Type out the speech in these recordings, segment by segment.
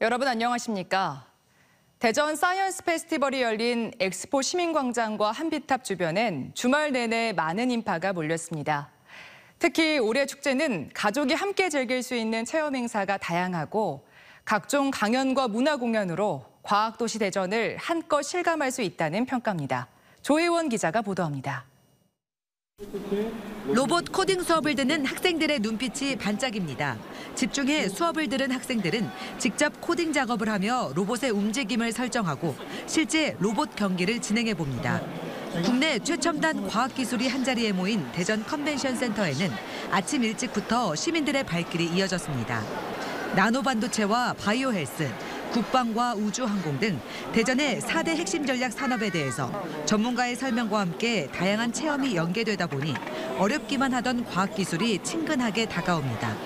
여러분 안녕하십니까? 대전 사이언스 페스티벌이 열린 엑스포 시민광장과 한비탑 주변엔 주말 내내 많은 인파가 몰렸습니다. 특히 올해 축제는 가족이 함께 즐길 수 있는 체험 행사가 다양하고 각종 강연과 문화 공연으로 과학도시 대전을 한껏 실감할 수 있다는 평가입니다. 조혜원 기자가 보도합니다. 로봇 코딩 수업을 듣는 학생들의 눈빛이 반짝입니다. 집중해 수업을 들은 학생들은 직접 코딩 작업을 하며 로봇의 움직임을 설정하고 실제 로봇 경기를 진행해 봅니다. 국내 최첨단 과학기술이 한자리에 모인 대전 컨벤션 센터에는 아침 일찍부터 시민들의 발길이 이어졌습니다. 나노반도체와 바이오 헬스, 국방과 우주항공 등 대전의 4대 핵심 전략 산업에 대해서 전문가의 설명과 함께 다양한 체험이 연계되다 보니 어렵기만 하던 과학기술이 친근하게 다가옵니다.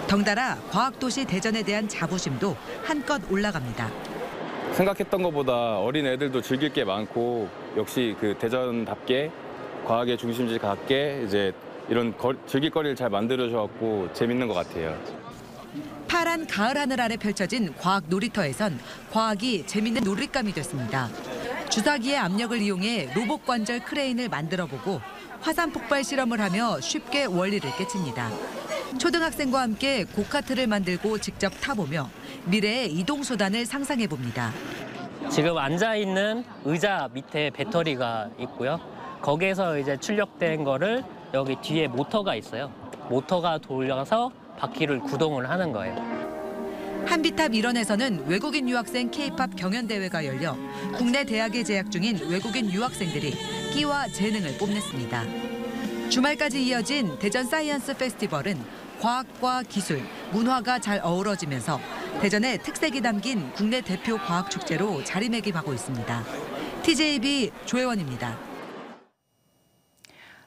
덩달아 과학도시 대전에 대한 자부심도 한껏 올라갑니다. 생각했던 것보다 어린 애들도 즐길 게 많고 역시 그 대전답게 과학의 중심지 같게 이제 이런 즐길 거리를 잘 만들어줘갖고 재밌는 것 같아요. 파란 가을 하늘 아래 펼쳐진 과학 놀이터에선 과학이 재밌는 놀잇감이 됐습니다. 주사기의 압력을 이용해 로봇 관절 크레인을 만들어보고 화산 폭발 실험을 하며 쉽게 원리를 깨칩니다. 초등학생과 함께 고카트를 만들고 직접 타보며 미래의 이동수단을 상상해봅니다. 지금 앉아있는 의자 밑에 배터리가 있고요. 거기에서 이제 출력된 거를 여기 뒤에 모터가 있어요. 모터가 돌려서 바퀴를 구동을 하는 거예요. 한비탑 일원에서는 외국인 유학생 K-팝 경연대회가 열려 국내 대학에 재학 중인 외국인 유학생들이 끼와 재능을 뽐냈습니다. 주말까지 이어진 대전 사이언스 페스티벌은 과학과 기술, 문화가 잘 어우러지면서 대전의 특색이 담긴 국내 대표 과학축제로 자리매김하고 있습니다. TJB 조혜원입니다.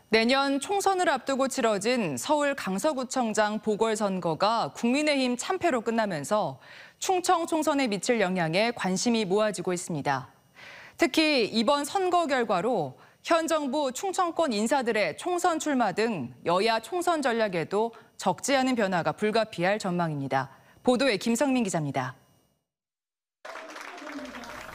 내년 총선을 앞두고 치러진 서울 강서구청장 보궐선거가 국민의힘 참패로 끝나면서 충청 총선에 미칠 영향에 관심이 모아지고 있습니다. 특히 이번 선거 결과로 현 정부 충청권 인사들의 총선 출마 등 여야 총선 전략에도 적지 않은 변화가 불가피할 전망입니다. 보도에 김성민 기자입니다.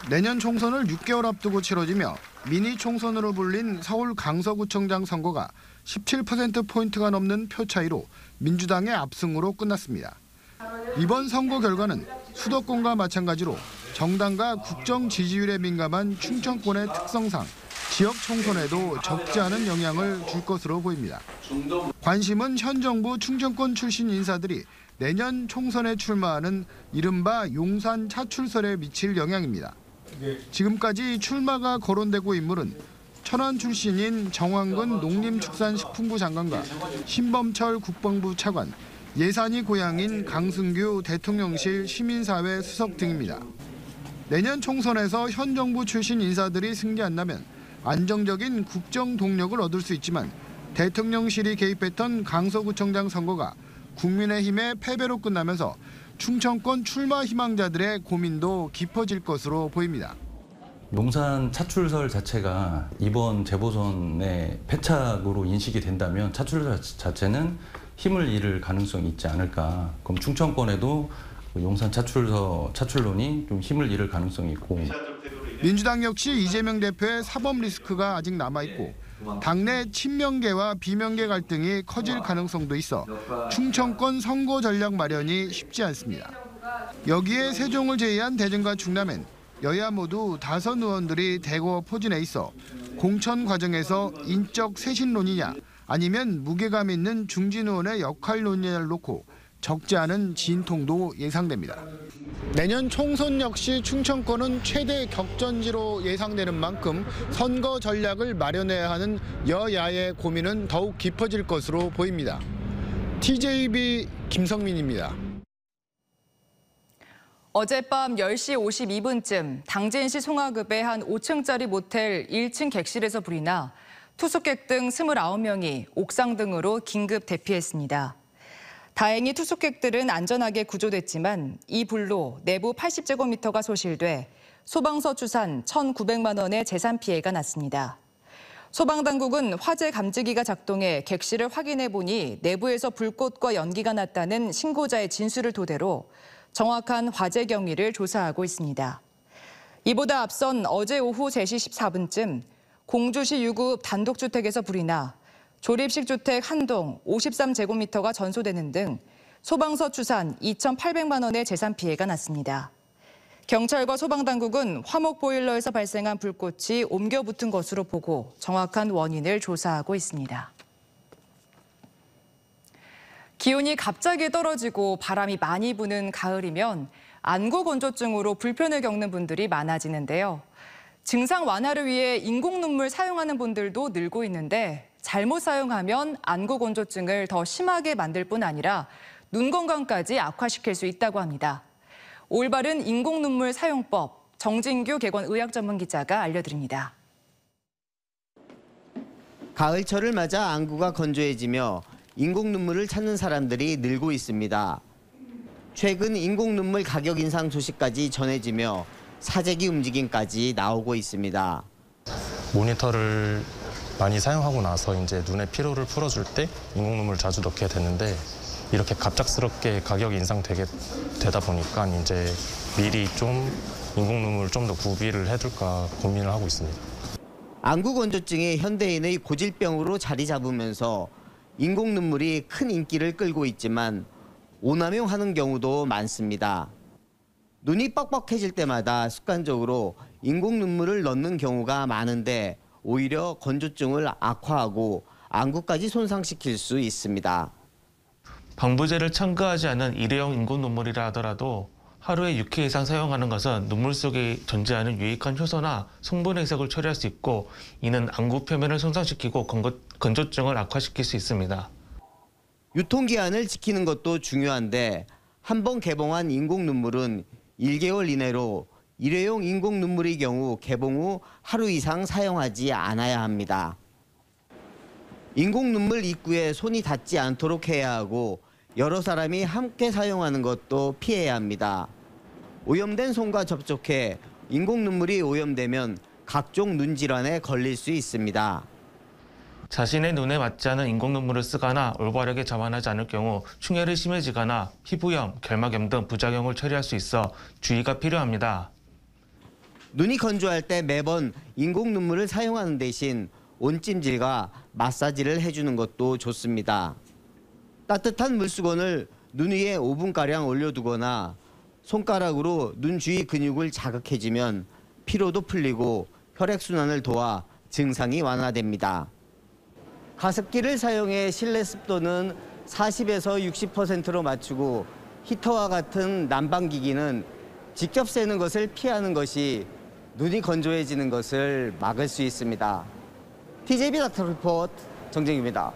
내년 총선을 6개월 앞두고 치러지며 미니 총선으로 불린 서울 강서구청장 선거가 17%포인트가 넘는 표 차이로 민주당의 압승으로 끝났습니다. 이번 선거 결과는 수도권과 마찬가지로 정당과 국정 지지율에 민감한 충청권의 특성상 지역 총선에도 적지 않은 영향을 줄 것으로 보입니다. 관심은 현 정부 충청권 출신 인사들이 내년 총선에 출마하는 이른바 용산 차출설에 미칠 영향입니다. 지금까지 출마가 거론되고 인물은 천안 출신인 정황근 농림축산식품부 장관과 신범철 국방부 차관, 예산이 고향인 강승규 대통령실 시민사회 수석 등입니다. 내년 총선에서 현 정부 출신 인사들이 승리한다면 안정적인 국정 동력을 얻을 수 있지만 대통령실이 개입했던 강서구청장 선거가 국민의힘의 패배로 끝나면서 충청권 출마 희망자들의 고민도 깊어질 것으로 보입니다. 용산 차출설 자체가 이번 재보선의 패착으로 인식이 된다면 차출설 자체는 힘을 잃을 가능성이 있지 않을까. 그럼 충청권에도 용산 차출론이 좀 힘을 잃을 가능성이 있고. 민주당 역시 이재명 대표의 사법 리스크가 아직 남아있고 당내 친명계와 비명계 갈등이 커질 가능성도 있어 충청권 선거 전략 마련이 쉽지 않습니다. 여기에 세종을 제외한 대전과 충남엔 여야 모두 다선 의원들이 대거 포진해 있어 공천 과정에서 인적 쇄신론이냐 아니면 무게감 있는 중진 의원의 역할 논의를 놓고 적지 않은 진통도 예상됩니다. 내년 총선 역시 충청권은 최대 격전지로 예상되는 만큼 선거 전략을 마련해야 하는 여야의 고민은 더욱 깊어질 것으로 보입니다. TJB 김성민입니다. 어젯밤 10시 52분쯤 당진시 송화급의 한 5층짜리 모텔 1층 객실에서 불이 나 투숙객 등 29명이 옥상 등으로 긴급 대피했습니다. 다행히 투숙객들은 안전하게 구조됐지만 이 불로 내부 80제곱미터가 소실돼 소방서 추산 1,900만 원의 재산 피해가 났습니다. 소방당국은 화재 감지기가 작동해 객실을 확인해 보니 내부에서 불꽃과 연기가 났다는 신고자의 진술을 토대로 정확한 화재 경위를 조사하고 있습니다. 이보다 앞선 어제 오후 3시 14분쯤 공주시 유급 단독주택에서 불이 나 조립식 주택 한 동 53제곱미터가 전소되는 등 소방서 추산 2,800만 원의 재산 피해가 났습니다. 경찰과 소방당국은 화목 보일러에서 발생한 불꽃이 옮겨 붙은 것으로 보고 정확한 원인을 조사하고 있습니다. 기온이 갑자기 떨어지고 바람이 많이 부는 가을이면 안구 건조증으로 불편을 겪는 분들이 많아지는데요. 증상 완화를 위해 인공 눈물 사용하는 분들도 늘고 있는데 잘못 사용하면 안구 건조증을 더 심하게 만들 뿐 아니라 눈 건강까지 악화시킬 수 있다고 합니다. 올바른 인공 눈물 사용법, 정진규 개건 의학 전문 기자가 알려드립니다. 가을철을 맞아 안구가 건조해지며 인공 눈물을 찾는 사람들이 늘고 있습니다. 최근 인공 눈물 가격 인상 소식까지 전해지며 사재기 움직임까지 나오고 있습니다. 모니터를 많이 사용하고 나서 이제 눈의 피로를 풀어줄 때 인공 눈물을 자주 넣게 되는데 이렇게 갑작스럽게 가격이 인상되다 보니까 이제 미리 좀 인공 눈물을 좀 더 구비를 해둘까 고민을 하고 있습니다. 안구 건조증이 현대인의 고질병으로 자리 잡으면서 인공 눈물이 큰 인기를 끌고 있지만 오남용하는 경우도 많습니다. 눈이 뻑뻑해질 때마다 습관적으로 인공 눈물을 넣는 경우가 많은데 오히려 건조증을 악화하고 안구까지 손상시킬 수 있습니다. 방부제를 첨가하지 않은 일회용 인공 눈물이라 하더라도 하루에 6회 이상 사용하는 것은 눈물 속에 존재하는 유익한 효소나 성분의 해석을 처리할 수 있고 이는 안구 표면을 손상시키고 건조증을 악화시킬 수 있습니다. 유통기한을 지키는 것도 중요한데 한 번 개봉한 인공 눈물은 1개월 이내로 일회용 인공 눈물의 경우 개봉 후 하루 이상 사용하지 않아야 합니다. 인공 눈물 입구에 손이 닿지 않도록 해야 하고 여러 사람이 함께 사용하는 것도 피해야 합니다. 오염된 손과 접촉해 인공 눈물이 오염되면 각종 눈 질환에 걸릴 수 있습니다. 자신의 눈에 맞지 않은 인공 눈물을 쓰거나 올바르게 자반하지 않을 경우 충혈이 심해지거나 피부염, 결막염 등 부작용을 처리할 수 있어 주의가 필요합니다. 눈이 건조할 때 매번 인공 눈물을 사용하는 대신 온찜질과 마사지를 해주는 것도 좋습니다. 따뜻한 물수건을 눈 위에 5분가량 올려두거나 손가락으로 눈 주위 근육을 자극해주면 피로도 풀리고 혈액순환을 도와 증상이 완화됩니다. 가습기를 사용해 실내 습도는 40에서 60%로 맞추고 히터와 같은 난방기기는 직접 쐬는 것을 피하는 것이 눈이 건조해지는 것을 막을 수 있습니다. TJB 닥터 리포트 정정입니다.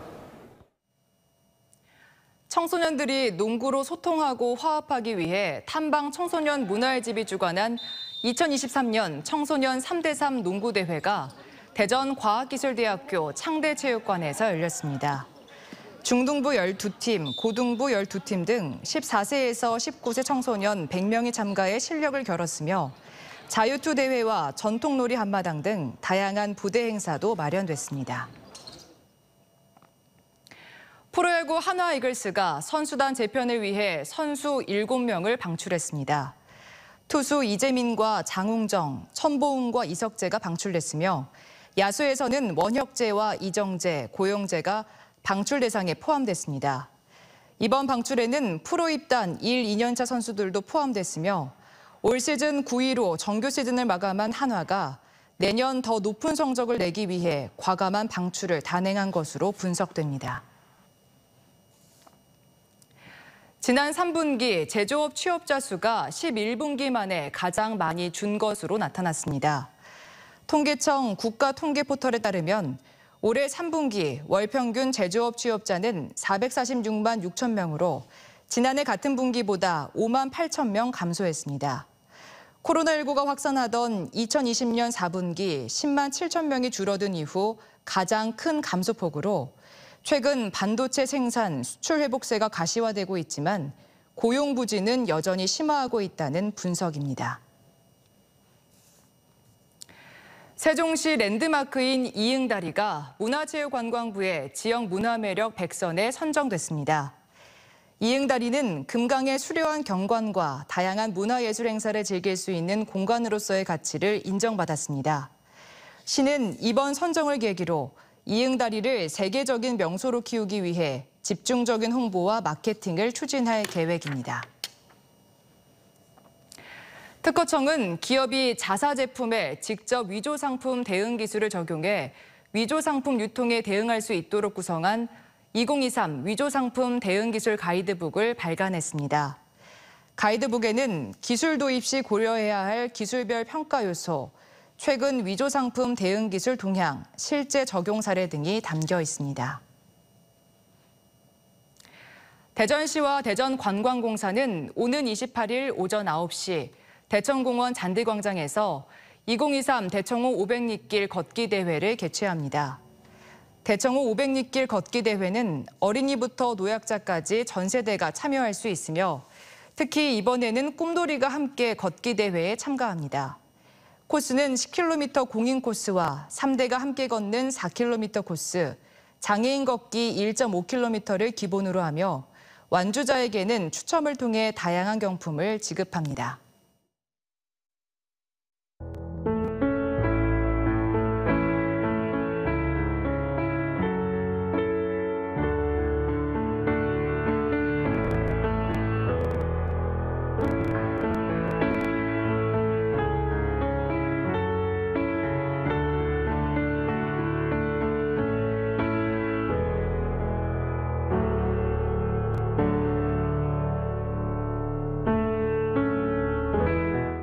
청소년들이 농구로 소통하고 화합하기 위해 탐방 청소년 문화의 집이 주관한 2023년 청소년 3대3 농구대회가 대전과학기술대학교 창대체육관에서 열렸습니다. 중등부 12팀, 고등부 12팀 등 14세에서 19세 청소년 100명이 참가해 실력을 겨뤘으며 자유투 대회와 전통놀이 한마당 등 다양한 부대 행사도 마련됐습니다. 프로야구 한화 이글스가 선수단 재편을 위해 선수 7명을 방출했습니다. 투수 이재민과 장웅정, 천보웅과 이석재가 방출됐으며 야수에서는 원혁재와 이정재, 고영재가 방출 대상에 포함됐습니다. 이번 방출에는 프로 입단 1, 2년차 선수들도 포함됐으며 올 시즌 9위로 정규 시즌을 마감한 한화가 내년 더 높은 성적을 내기 위해 과감한 방출을 단행한 것으로 분석됩니다. 지난 3분기 제조업 취업자 수가 11분기 만에 가장 많이 준 것으로 나타났습니다. 통계청 국가통계포털에 따르면 올해 3분기 월 평균 제조업 취업자는 446만 6천 명으로 지난해 같은 분기보다 5만 8천 명 감소했습니다. 코로나19가 확산하던 2020년 4분기 10만 7천 명이 줄어든 이후 가장 큰 감소폭으로 최근 반도체 생산, 수출 회복세가 가시화되고 있지만 고용 부진은 여전히 심화하고 있다는 분석입니다. 세종시 랜드마크인 이응다리가 문화체육관광부의 지역 문화매력 100선에 선정됐습니다. 이응다리는 금강의 수려한 경관과 다양한 문화예술 행사를 즐길 수 있는 공간으로서의 가치를 인정받았습니다. 시는 이번 선정을 계기로 이응다리를 세계적인 명소로 키우기 위해 집중적인 홍보와 마케팅을 추진할 계획입니다. 특허청은 기업이 자사 제품에 직접 위조 상품 대응 기술을 적용해 위조 상품 유통에 대응할 수 있도록 구성한 2023 위조 상품 대응 기술 가이드북을 발간했습니다. 가이드북에는 기술 도입 시 고려해야 할 기술별 평가 요소, 최근 위조 상품 대응 기술 동향, 실제 적용 사례 등이 담겨 있습니다. 대전시와 대전관광공사는 오는 28일 오전 9시 대청공원 잔디광장에서 2023 대청호 500리길 걷기 대회를 개최합니다. 대청호 500리길 걷기 대회는 어린이부터 노약자까지 전 세대가 참여할 수 있으며 특히 이번에는 꿈돌이가 함께 걷기 대회에 참가합니다. 코스는 10km 공인 코스와 3대가 함께 걷는 4km 코스, 장애인 걷기 1.5km를 기본으로 하며 완주자에게는 추첨을 통해 다양한 경품을 지급합니다.